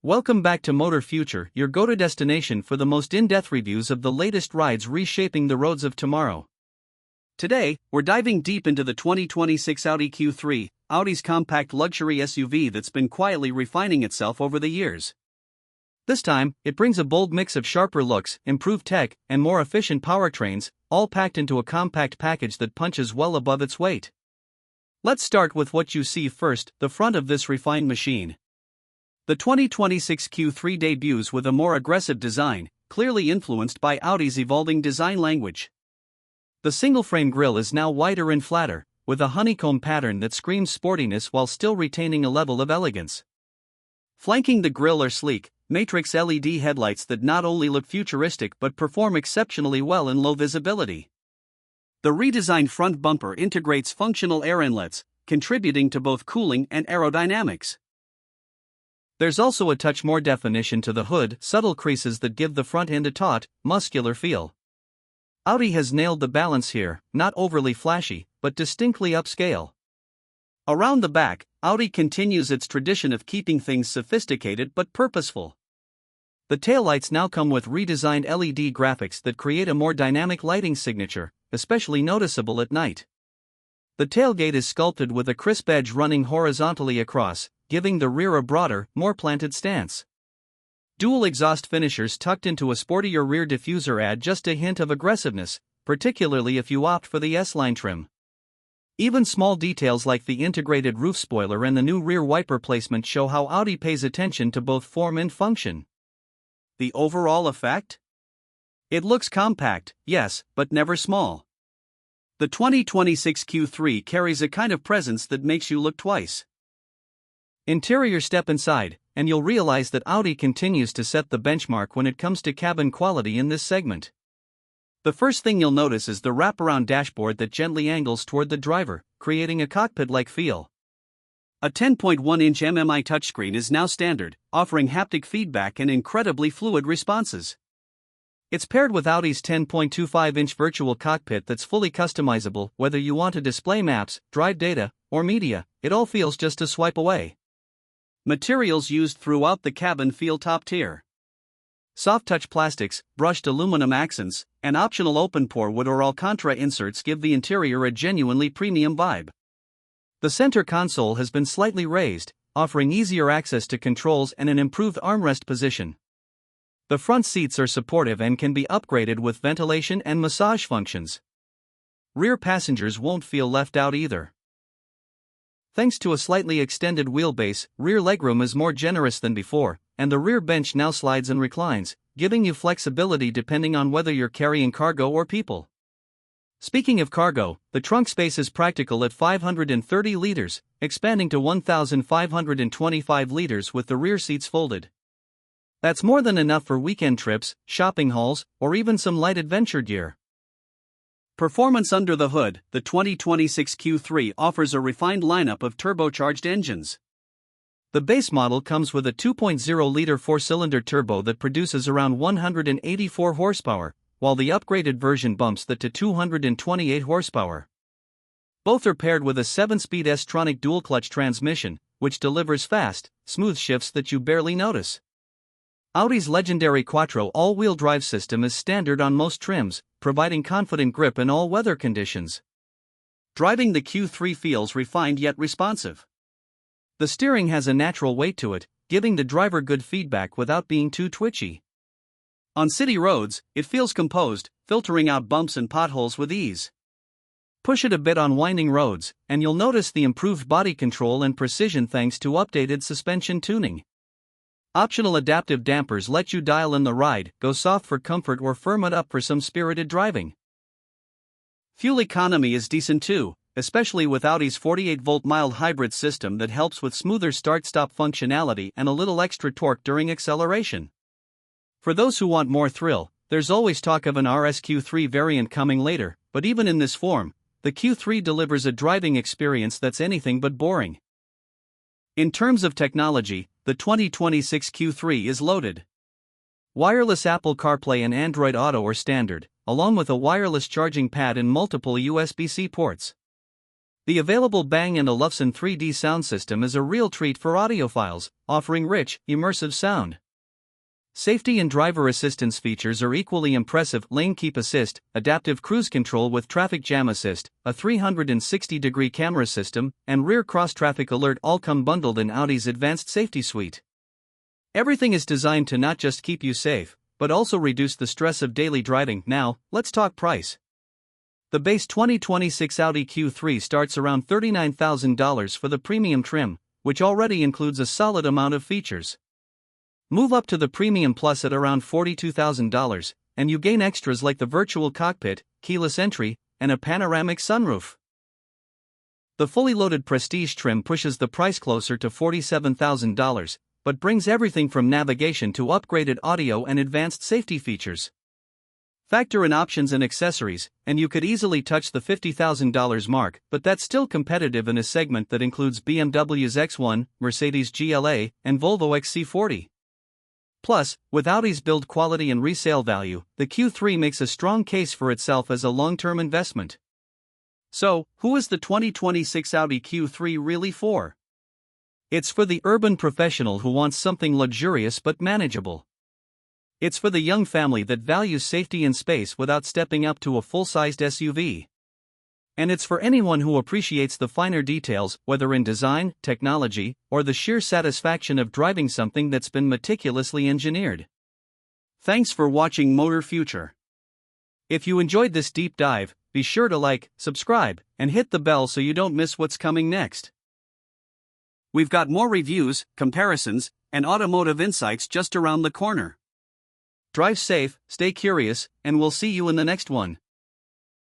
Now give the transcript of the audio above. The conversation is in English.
Welcome back to Motor Future, your go-to destination for the most in-depth reviews of the latest rides reshaping the roads of tomorrow. Today, we're diving deep into the 2026 Audi Q3, Audi's compact luxury SUV that's been quietly refining itself over the years. This time, it brings a bold mix of sharper looks, improved tech, and more efficient powertrains, all packed into a compact package that punches well above its weight. Let's start with what you see first, the front of this refined machine. The 2026 Q3 debuts with a more aggressive design, clearly influenced by Audi's evolving design language. The single-frame grille is now wider and flatter, with a honeycomb pattern that screams sportiness while still retaining a level of elegance. Flanking the grille are sleek, matrix LED headlights that not only look futuristic but perform exceptionally well in low visibility. The redesigned front bumper integrates functional air inlets, contributing to both cooling and aerodynamics. There's also a touch more definition to the hood, subtle creases that give the front end a taut, muscular feel. Audi has nailed the balance here, not overly flashy, but distinctly upscale. Around the back, Audi continues its tradition of keeping things sophisticated but purposeful. The taillights now come with redesigned LED graphics that create a more dynamic lighting signature, especially noticeable at night. The tailgate is sculpted with a crisp edge running horizontally across, giving the rear a broader, more planted stance. Dual exhaust finishers tucked into a sportier rear diffuser add just a hint of aggressiveness, particularly if you opt for the S-line trim. Even small details like the integrated roof spoiler and the new rear wiper placement show how Audi pays attention to both form and function. The overall effect? It looks compact, yes, but never small. The 2026 Q3 carries a kind of presence that makes you look twice. Interior: step inside, and you'll realize that Audi continues to set the benchmark when it comes to cabin quality in this segment. The first thing you'll notice is the wraparound dashboard that gently angles toward the driver, creating a cockpit-like feel. A 10.1-inch MMI touchscreen is now standard, offering haptic feedback and incredibly fluid responses. It's paired with Audi's 10.25-inch virtual cockpit that's fully customizable. Whether you want to display maps, drive data, or media, it all feels just a swipe away. Materials used throughout the cabin feel top tier. Soft-touch plastics, brushed aluminum accents, and optional open-pore wood or Alcantara inserts give the interior a genuinely premium vibe. The center console has been slightly raised, offering easier access to controls and an improved armrest position. The front seats are supportive and can be upgraded with ventilation and massage functions. Rear passengers won't feel left out either. Thanks to a slightly extended wheelbase, rear legroom is more generous than before, and the rear bench now slides and reclines, giving you flexibility depending on whether you're carrying cargo or people. Speaking of cargo, the trunk space is practical at 530 liters, expanding to 1,525 liters with the rear seats folded. That's more than enough for weekend trips, shopping hauls, or even some light adventure gear. Performance under the hood: the 2026 Q3 offers a refined lineup of turbocharged engines. The base model comes with a 2.0-liter four-cylinder turbo that produces around 184 horsepower, while the upgraded version bumps that to 228 horsepower. Both are paired with a 7-speed S-tronic dual-clutch transmission, which delivers fast, smooth shifts that you barely notice. Audi's legendary Quattro all-wheel drive system is standard on most trims, providing confident grip in all weather conditions. Driving the Q3 feels refined yet responsive. The steering has a natural weight to it, giving the driver good feedback without being too twitchy. On city roads, it feels composed, filtering out bumps and potholes with ease. Push it a bit on winding roads, and you'll notice the improved body control and precision thanks to updated suspension tuning. Optional adaptive dampers let you dial in the ride, go soft for comfort or firm it up for some spirited driving. Fuel economy is decent too, especially with Audi's 48-volt mild hybrid system that helps with smoother start-stop functionality and a little extra torque during acceleration. For those who want more thrill, there's always talk of an RSQ3 variant coming later, but even in this form, the Q3 delivers a driving experience that's anything but boring. In terms of technology, the 2026 Q3 is loaded. Wireless Apple CarPlay and Android Auto are standard, along with a wireless charging pad and multiple USB-C ports. The available Bang & Olufsen 3D sound system is a real treat for audiophiles, offering rich, immersive sound. Safety and driver assistance features are equally impressive: lane keep assist, adaptive cruise control with traffic jam assist, a 360-degree camera system, and rear cross-traffic alert all come bundled in Audi's advanced safety suite. Everything is designed to not just keep you safe, but also reduce the stress of daily driving. Now, let's talk price. The base 2026 Audi Q3 starts around $39,000 for the premium trim, which already includes a solid amount of features. Move up to the Premium Plus at around $42,000, and you gain extras like the virtual cockpit, keyless entry, and a panoramic sunroof. The fully loaded Prestige trim pushes the price closer to $47,000, but brings everything from navigation to upgraded audio and advanced safety features. Factor in options and accessories, and you could easily touch the $50,000 mark, but that's still competitive in a segment that includes BMW's X1, Mercedes GLA, and Volvo XC40. Plus, with Audi's build quality and resale value, the Q3 makes a strong case for itself as a long-term investment. So, who is the 2026 Audi Q3 really for? It's for the urban professional who wants something luxurious but manageable. It's for the young family that values safety and space without stepping up to a full-sized SUV. And it's for anyone who appreciates the finer details, whether in design, technology, or the sheer satisfaction of driving something that's been meticulously engineered. Thanks for watching Motor Future. If you enjoyed this deep dive, be sure to like, subscribe, and hit the bell so you don't miss what's coming next. We've got more reviews, comparisons, and automotive insights just around the corner. Drive safe, stay curious, and we'll see you in the next one.